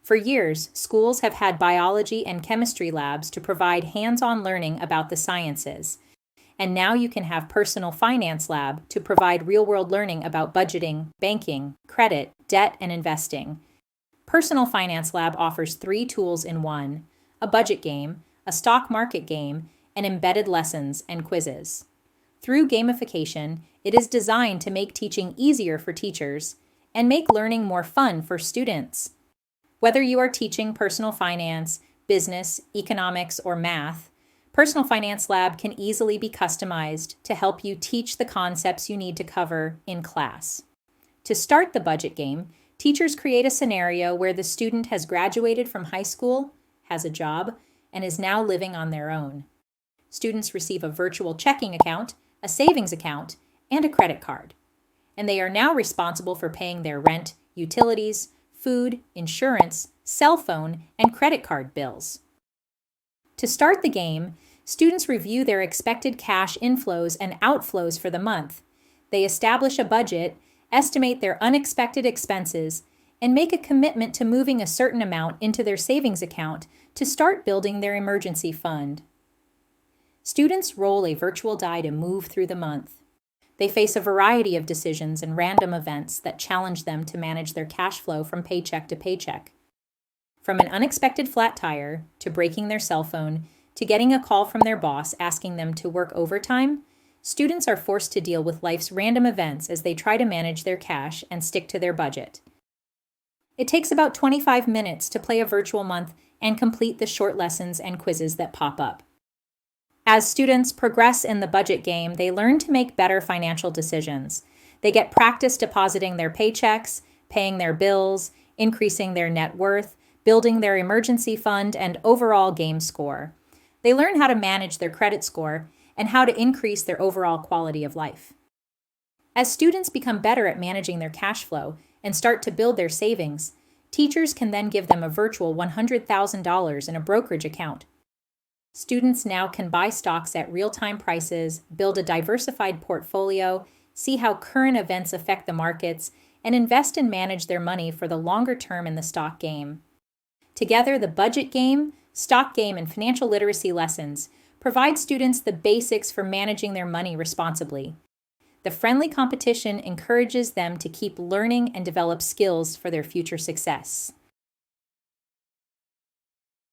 For years, schools have had biology and chemistry labs to provide hands-on learning about the sciences. And now you can have PersonalFinanceLab to provide real-world learning about budgeting, banking, credit, debt, and investing. PersonalFinanceLab offers 3 tools in one: a budget game, a stock market game, and embedded lessons and quizzes. Through gamification, it is designed to make teaching easier for teachers and make learning more fun for students. Whether you are teaching personal finance, business, economics, or math, Personal Finance Lab can easily be customized to help you teach the concepts you need to cover in class. To start the budget game, teachers create a scenario where the student has graduated from high school, has a job, and is now living on their own. Students receive a virtual checking account, a savings account, and a credit card. And they are now responsible for paying their rent, utilities, food, insurance, cell phone, and credit card bills. To start the game, students review their expected cash inflows and outflows for the month. They establish a budget, estimate their unexpected expenses, and make a commitment to moving a certain amount into their savings account to start building their emergency fund. Students roll a virtual die to move through the month. They face a variety of decisions and random events that challenge them to manage their cash flow from paycheck to paycheck. From an unexpected flat tire, to breaking their cell phone, to getting a call from their boss asking them to work overtime, students are forced to deal with life's random events as they try to manage their cash and stick to their budget. It takes about 25 minutes to play a virtual month and complete the short lessons and quizzes that pop up. As students progress in the budget game, they learn to make better financial decisions. They get practice depositing their paychecks, paying their bills, increasing their net worth, building their emergency fund, and overall game score. They learn how to manage their credit score and how to increase their overall quality of life. As students become better at managing their cash flow and start to build their savings, teachers can then give them a virtual $100,000 in a brokerage account. Students now can buy stocks at real-time prices, build a diversified portfolio, see how current events affect the markets, and invest and manage their money for the longer term in the stock game. Together, the budget game, stock game, and financial literacy lessons provide students the basics for managing their money responsibly. The friendly competition encourages them to keep learning and develop skills for their future success.